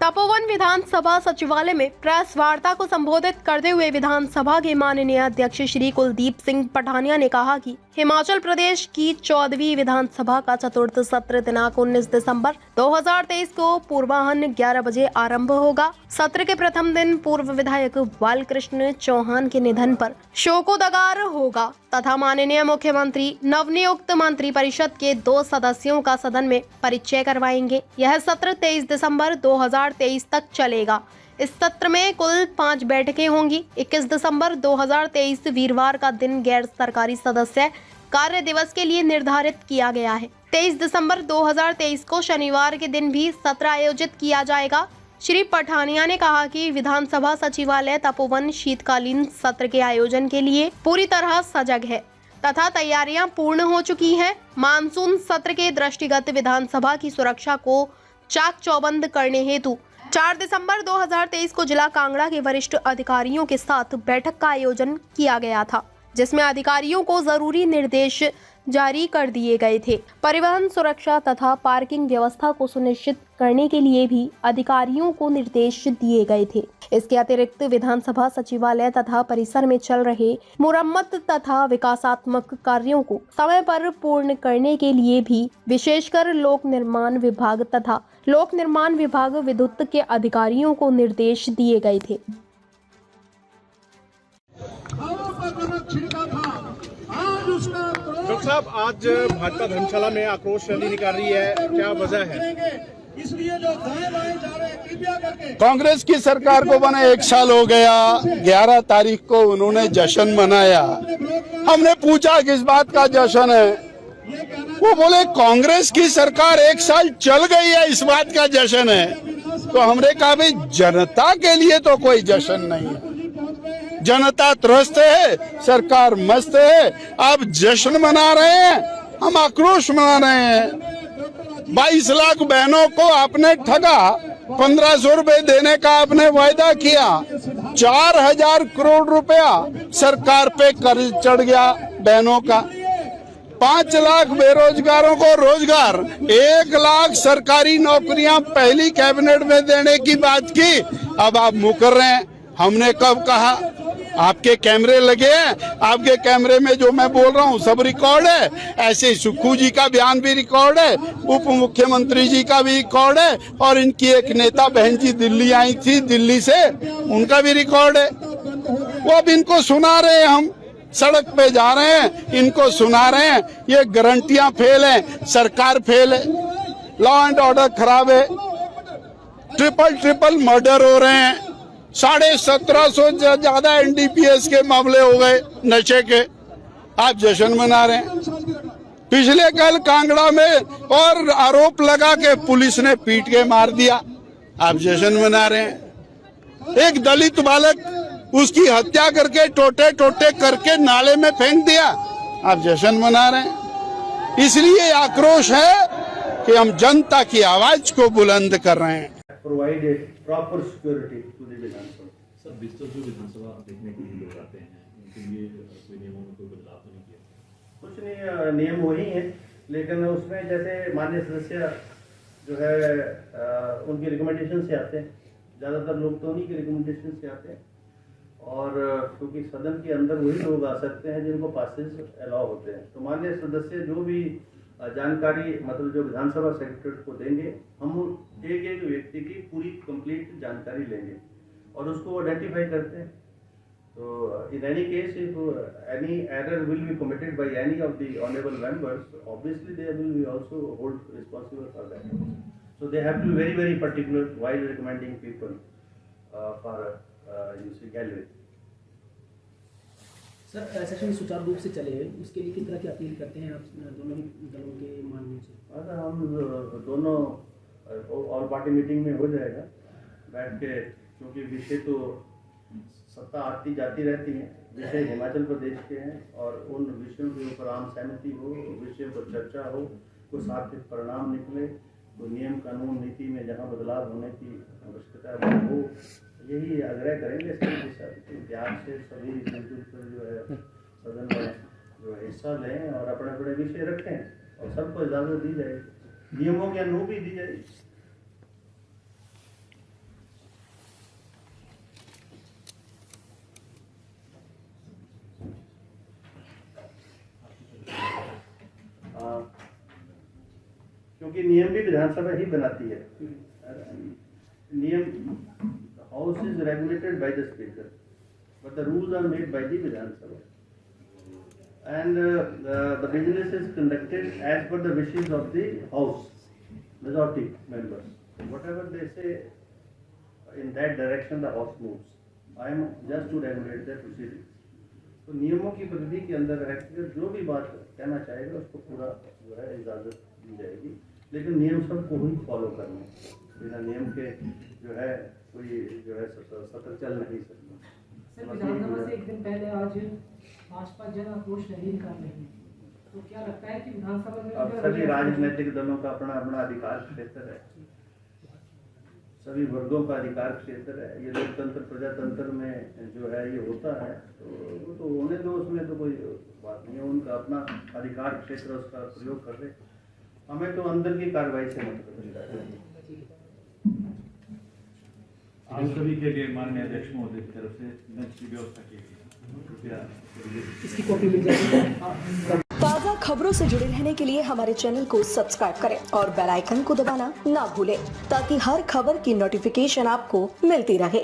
तपोवन विधानसभा सचिवालय में प्रेस वार्ता को संबोधित करते हुए विधानसभा के माननीय अध्यक्ष श्री कुलदीप सिंह पठानिया ने कहा कि हिमाचल प्रदेश की 14वीं विधानसभा का चतुर्थ सत्र दिनांक 19 दिसंबर 2023 को पूर्वाह्न 11 बजे आरंभ होगा। सत्र के प्रथम दिन पूर्व विधायक बालकृष्ण चौहान के निधन पर शोकोदगार होगा तथा माननीय मुख्यमंत्री नवनियुक्त मंत्री परिषद के 2 सदस्यों का सदन में परिचय करवाएंगे। यह सत्र 23 दिसंबर 2023 तक चलेगा। इस सत्र में कुल 5 बैठकें होंगी। 21 दिसंबर 2023 वीरवार का दिन गैर सरकारी सदस्य कार्य दिवस के लिए निर्धारित किया गया है। 23 दिसंबर 2023 को शनिवार के दिन भी सत्र आयोजित किया जाएगा। श्री पठानिया ने कहा कि विधानसभा सचिवालय तपोवन शीतकालीन सत्र के आयोजन के लिए पूरी तरह सजग है तथा तैयारियां पूर्ण हो चुकी हैं। मानसून सत्र के दृष्टिगत विधानसभा की सुरक्षा को चाक चौबंद करने हेतु 4 दिसंबर 2023 को जिला कांगड़ा के वरिष्ठ अधिकारियों के साथ बैठक का आयोजन किया गया था, जिसमें अधिकारियों को जरूरी निर्देश जारी कर दिए गए थे। परिवहन सुरक्षा तथा पार्किंग व्यवस्था को सुनिश्चित करने के लिए भी अधिकारियों को निर्देश दिए गए थे। इसके अतिरिक्त विधानसभा सचिवालय तथा परिसर में चल रहे मुरम्मत तथा विकासात्मक कार्यों को समय पर पूर्ण करने के लिए भी विशेषकर लोक निर्माण विभाग तथा लोक निर्माण विभाग विद्युत के अधिकारियों को निर्देश दिए गए थे। डॉक्टर साहब, आज भाजपा धर्मशाला में आक्रोश रैली निकाल रही है, क्या वजह है? इसलिए जो दाएं बाएं जा रहे हैं कृपया करके। कांग्रेस की सरकार को बने 1 साल हो गया। 11 तारीख को उन्होंने जश्न मनाया। हमने पूछा किस बात का जश्न है, वो बोले कांग्रेस की सरकार 1 साल चल गई है, इस बात का जश्न है। तो हमने कहा भाई जनता के लिए तो कोई जश्न नहीं है, जनता त्रस्त है, सरकार मस्त है। आप जश्न मना रहे हैं, हम आक्रोश मना रहे हैं। 22 लाख बहनों को आपने ठगा, 1500 रुपए देने का आपने वायदा किया, 4000 करोड़ रुपया सरकार पे कर्ज चढ़ गया बहनों का। 5 लाख बेरोजगारों को रोजगार, 1 लाख सरकारी नौकरियां पहली कैबिनेट में देने की बात की, अब आप मुकर रहे हैं। हमने कब कहा? आपके कैमरे लगे हैं, आपके कैमरे में जो मैं बोल रहा हूँ सब रिकॉर्ड है। ऐसे सुक्खू जी का बयान भी रिकॉर्ड है, उप मुख्यमंत्री जी का भी रिकॉर्ड है, और इनकी एक नेता बहन जी दिल्ली आई थी, दिल्ली से, उनका भी रिकॉर्ड है। वो अब इनको सुना रहे हैं, हम सड़क पे जा रहे हैं, इनको सुना रहे हैं। ये गारंटियां फेल हैं, सरकार फेल है, लॉ एंड ऑर्डर खराब है, ट्रिपल मर्डर हो रहे हैं, 1750 से ज्यादा NDPS के मामले हो गए नशे के। आप जश्न मना रहे हैं। पिछले कल कांगड़ा में और आरोप लगा के पुलिस ने पीट के मार दिया, आप जश्न मना रहे हैं। एक दलित बालक, उसकी हत्या करके टोटे टोटे करके नाले में फेंक दिया, आप जश्न मना रहे हैं। इसलिए आक्रोश है कि हम जनता की आवाज को बुलंद कर रहे हैं। Provide a proper security to the Vidhan Sabha. Sir, विस्तृत जो विधानसभा देखने के लिए लोग आते हैं, उनके लिए कोई नियमों में कोई बदलाव तो नहीं किया? कुछ नहीं, नियम वही है, लेकिन उसमें जैसे माननीय सदस्य जो है उनकी रिकमेंडेशन से आते हैं। ज़्यादातर लोग तो उन्हीं की रिकमेंडेशन से आते हैं, और क्योंकि सदन के अंदर वही लोग आ सकते हैं जिनको पासेज अलाउ होते हैं। तो माननीय सदस्य जो भी जानकारी मतलब जो विधानसभा सेक्रेटरी को देंगे, हम एक व्यक्ति की पूरी कंप्लीट जानकारी लेंगे और उसको आइडेंटिफाई करते हैं। तो in any case if any error will be committed by any of the honourable members, obviously they will be also hold responsible for that. So they have to be very particular while recommending people for you see gallery. Sir, session सुचारू रूप से चले, उसके लिए किस तरह की appeal करते हैं आप दोनों ही दलों के माध्यम से? अगर हम दोनों ऑल पार्टी मीटिंग में हो जाएगा बैठ के, क्योंकि विषय तो सत्ता आती जाती रहती है, विषय हिमाचल प्रदेश के हैं और उन विषयों के ऊपर आम सहमति हो, विषयों पर चर्चा हो, कुछ सार्थक परिणाम निकले, तो नियम कानून नीति में जहाँ बदलाव होने की आवश्यकता हो, यही आग्रह करेंगे। प्यार से सभी मिलजुल जो है सदन में जो हिस्सा लें और अपने अपने विषय रखें और सबको इजाजत दी जाएगी, नियमों के अनुरूप ही दी जाएगी। क्योंकि नियम भी विधानसभा ही बनाती है। नियम, house is regulated by the speaker, but the rules are made by the Vidhan Sabha, and the business is conducted as per the wishes of the house majority members. Whatever they say, in that direction the house moves. I am just to regulate their proceedings. तो नियमों की परिधि के अंदर रहकर जो भी बात कहना चाहेगा उसको पूरा जो है इजाजत दी जाएगी, लेकिन नियम सबको ही फॉलो करने, बिना नियम के जो है कोई जो है सतर्क चल नहीं सकता। सर, विधानसभा से एक दिन पहले आज भाजपा जन आक्रोश रैली निकाल रही है, तो क्या लगता है कि विधानसभा में अब सभी राजनीतिक दलों का अपना अपना अधिकार क्षेत्र है, सभी वर्गों का अधिकार क्षेत्र है। ये लोकतंत्र प्रजातंत्र में जो है ये होता है, तो वो तो होने दो, उसमें तो कोई बात नहीं है, उनका अपना अधिकार क्षेत्र, उसका प्रयोग कर रहे। हमें तो अंदर की कार्रवाई से मतलब है। आप सभी के लिए माननीय अध्यक्ष महोदय की तरफ से लंच की व्यवस्था की गई है, कृपया इसकी कॉपी मिल जाएगी। ताज़ा खबरों से जुड़े रहने के लिए हमारे चैनल को सब्सक्राइब करें और बेल आइकन को दबाना ना भूलें, ताकि हर खबर की नोटिफिकेशन आपको मिलती रहे।